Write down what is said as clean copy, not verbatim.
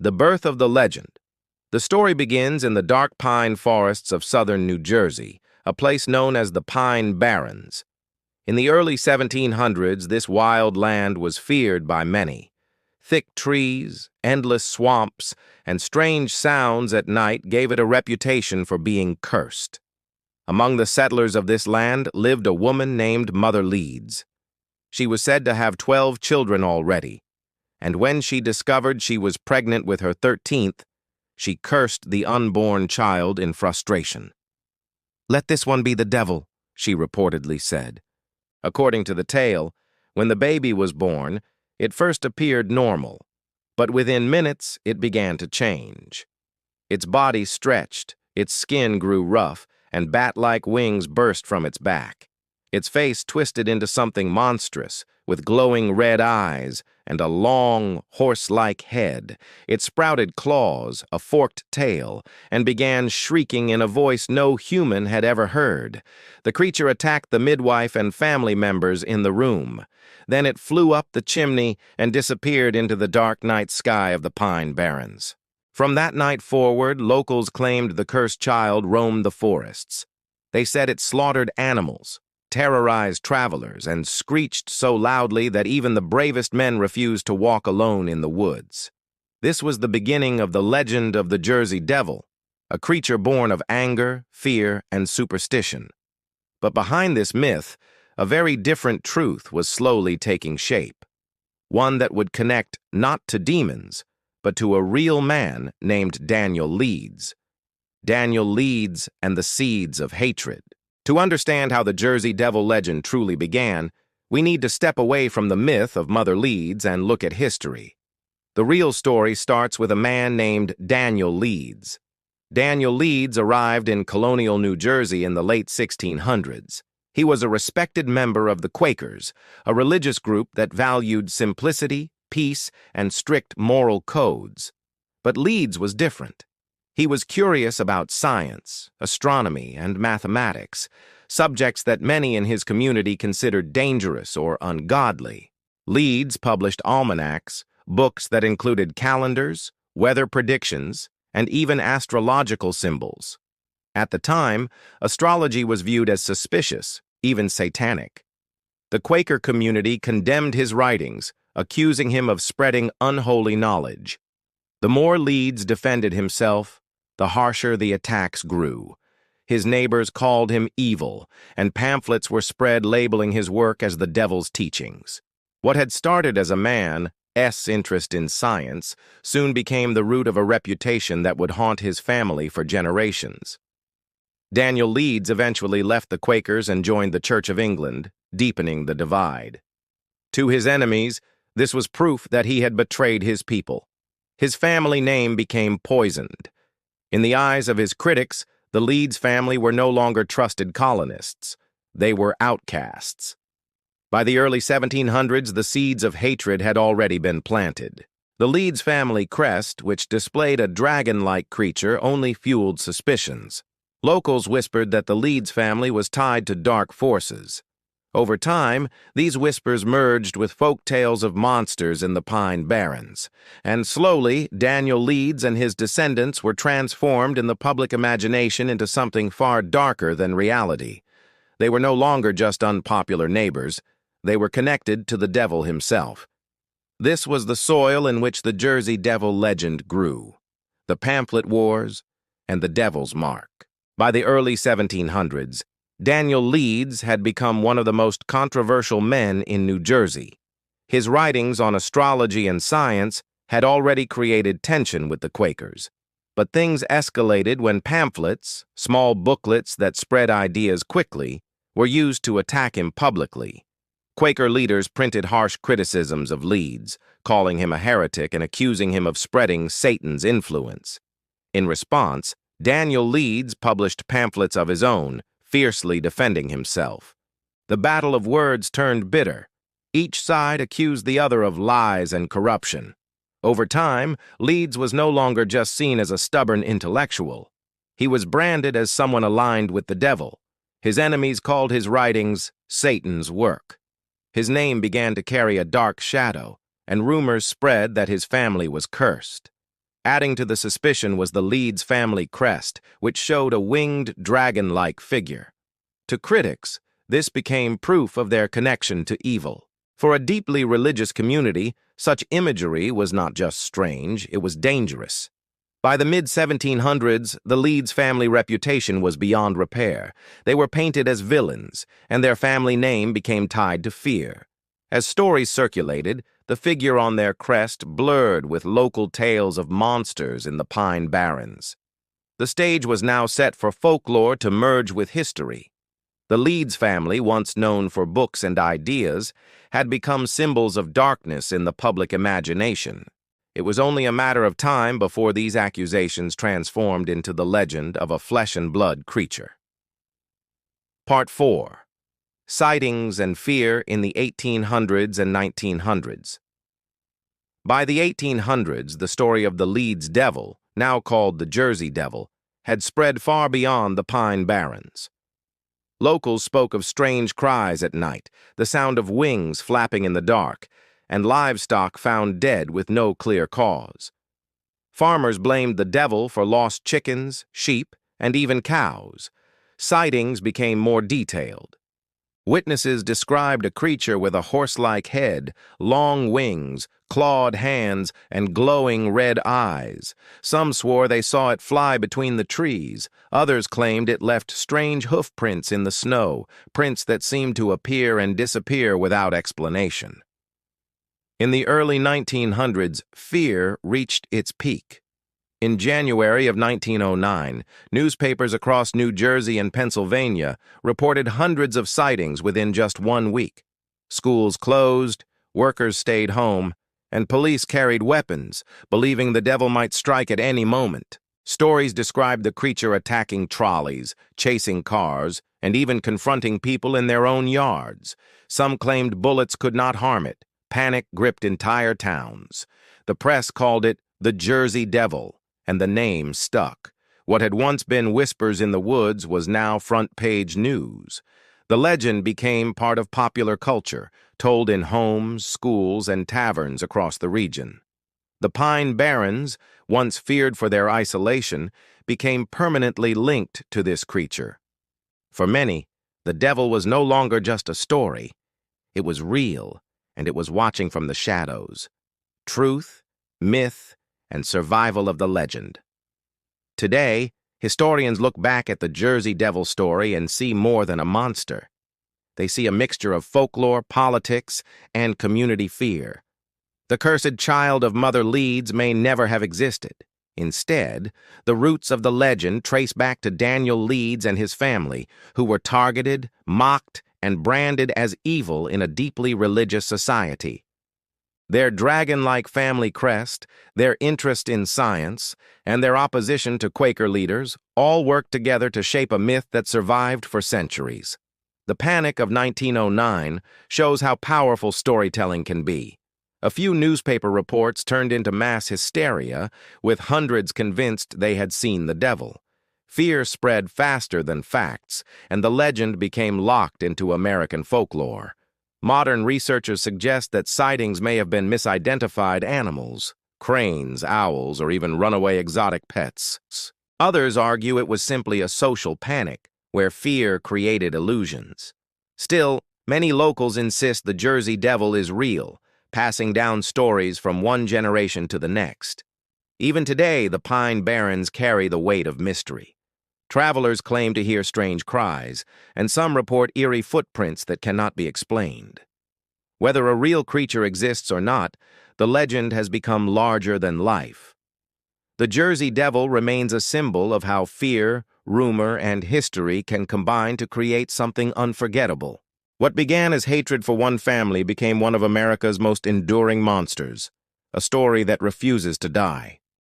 The birth of the legend. The story begins in the dark pine forests of southern New Jersey, a place known as the Pine Barrens. In the early 1700s, this wild land was feared by many. Thick trees, endless swamps, and strange sounds at night gave it a reputation for being cursed. Among the settlers of this land lived a woman named Mother Leeds. She was said to have 12 children already, and when she discovered she was pregnant with her 13th, she cursed the unborn child in frustration. "Let this one be the devil," she reportedly said. According to the tale, when the baby was born, it first appeared normal, but within minutes it began to change. Its body stretched, its skin grew rough, and bat-like wings burst from its back. Its face twisted into something monstrous, with glowing red eyes and a long, horse-like head. It sprouted claws, a forked tail, and began shrieking in a voice no human had ever heard. The creature attacked the midwife and family members in the room. Then it flew up the chimney and disappeared into the dark night sky of the Pine Barrens. From that night forward, locals claimed the cursed child roamed the forests. They said it slaughtered animals, terrorized travelers, and screeched so loudly that even the bravest men refused to walk alone in the woods. This was the beginning of the legend of the Jersey Devil, a creature born of anger, fear, and superstition. But behind this myth, a very different truth was slowly taking shape, one that would connect not to demons, but to a real man named Daniel Leeds. Daniel Leeds and the Seeds of Hatred. To understand how the Jersey Devil legend truly began, we need to step away from the myth of Mother Leeds and look at history. The real story starts with a man named Daniel Leeds. Daniel Leeds arrived in colonial New Jersey in the late 1600s. He was a respected member of the Quakers, a religious group that valued simplicity, peace, and strict moral codes. But Leeds was different. He was curious about science, astronomy, and mathematics, subjects that many in his community considered dangerous or ungodly. Leeds published almanacs, books that included calendars, weather predictions, and even astrological symbols. At the time, astrology was viewed as suspicious, even satanic. The Quaker community condemned his writings, accusing him of spreading unholy knowledge. The more Leeds defended himself, the harsher the attacks grew. His neighbors called him evil, and pamphlets were spread labeling his work as the devil's teachings. What had started as a man's interest in science soon became the root of a reputation that would haunt his family for generations. Daniel Leeds eventually left the Quakers and joined the Church of England, deepening the divide. To his enemies, this was proof that he had betrayed his people. His family name became poisoned. In the eyes of his critics, the Leeds family were no longer trusted colonists. They were outcasts. By the early 1700s, the seeds of hatred had already been planted. The Leeds family crest, which displayed a dragon-like creature, only fueled suspicions. Locals whispered that the Leeds family was tied to dark forces. Over time, these whispers merged with folk tales of monsters in the Pine Barrens, and slowly, Daniel Leeds and his descendants were transformed in the public imagination into something far darker than reality. They were no longer just unpopular neighbors. They were connected to the devil himself. This was the soil in which the Jersey Devil legend grew, the pamphlet wars, and the devil's mark. By the early 1700s, Daniel Leeds had become one of the most controversial men in New Jersey. His writings on astrology and science had already created tension with the Quakers. But things escalated when pamphlets, small booklets that spread ideas quickly, were used to attack him publicly. Quaker leaders printed harsh criticisms of Leeds, calling him a heretic and accusing him of spreading Satan's influence. In response, Daniel Leeds published pamphlets of his own, fiercely defending himself. The battle of words turned bitter. Each side accused the other of lies and corruption. Over time, Leeds was no longer just seen as a stubborn intellectual. He was branded as someone aligned with the devil. His enemies called his writings Satan's work. His name began to carry a dark shadow, and rumors spread that his family was cursed. Adding to the suspicion was the Leeds family crest, which showed a winged, dragon-like figure. To critics, this became proof of their connection to evil. For a deeply religious community, such imagery was not just strange, it was dangerous. By the mid-1700s, the Leeds family reputation was beyond repair. They were painted as villains, and their family name became tied to fear. As stories circulated, the figure on their crest blurred with local tales of monsters in the Pine Barrens. The stage was now set for folklore to merge with history. The Leeds family, once known for books and ideas, had become symbols of darkness in the public imagination. It was only a matter of time before these accusations transformed into the legend of a flesh-and-blood creature. Part 4. Sightings and Fear in the 1800s and 1900s. By the 1800s, the story of the Leeds Devil, now called the Jersey Devil, had spread far beyond the Pine Barrens. Locals spoke of strange cries at night, the sound of wings flapping in the dark, and livestock found dead with no clear cause. Farmers blamed the devil for lost chickens, sheep, and even cows. Sightings became more detailed. Witnesses described a creature with a horse-like head, long wings, clawed hands, and glowing red eyes. Some swore they saw it fly between the trees. Others claimed it left strange hoof prints in the snow, prints that seemed to appear and disappear without explanation. In the early 1900s, fear reached its peak. In January of 1909, newspapers across New Jersey and Pennsylvania reported hundreds of sightings within just 1 week. Schools closed, workers stayed home, and police carried weapons, believing the devil might strike at any moment. Stories described the creature attacking trolleys, chasing cars, and even confronting people in their own yards. Some claimed bullets could not harm it. Panic gripped entire towns. The press called it the Jersey Devil, and the name stuck. What had once been whispers in the woods was now front-page news. The legend became part of popular culture, told in homes, schools, and taverns across the region. The Pine Barrens, once feared for their isolation, became permanently linked to this creature. For many, the devil was no longer just a story. It was real, and it was watching from the shadows. Truth, myth, and survival of the legend. Today, historians look back at the Jersey Devil story and see more than a monster. They see a mixture of folklore, politics, and community fear. The cursed child of Mother Leeds may never have existed. Instead, the roots of the legend trace back to Daniel Leeds and his family, who were targeted, mocked, and branded as evil in a deeply religious society. Their dragon-like family crest, their interest in science, and their opposition to Quaker leaders all worked together to shape a myth that survived for centuries. The Panic of 1909 shows how powerful storytelling can be. A few newspaper reports turned into mass hysteria, with hundreds convinced they had seen the devil. Fear spread faster than facts, and the legend became locked into American folklore. Modern researchers suggest that sightings may have been misidentified animals, cranes, owls, or even runaway exotic pets. Others argue it was simply a social panic, where fear created illusions. Still, many locals insist the Jersey Devil is real, passing down stories from one generation to the next. Even today, the Pine Barrens carry the weight of mystery. Travelers claim to hear strange cries, and some report eerie footprints that cannot be explained. Whether a real creature exists or not, the legend has become larger than life. The Jersey Devil remains a symbol of how fear, rumor, and history can combine to create something unforgettable. What began as hatred for one family became one of America's most enduring monsters, a story that refuses to die.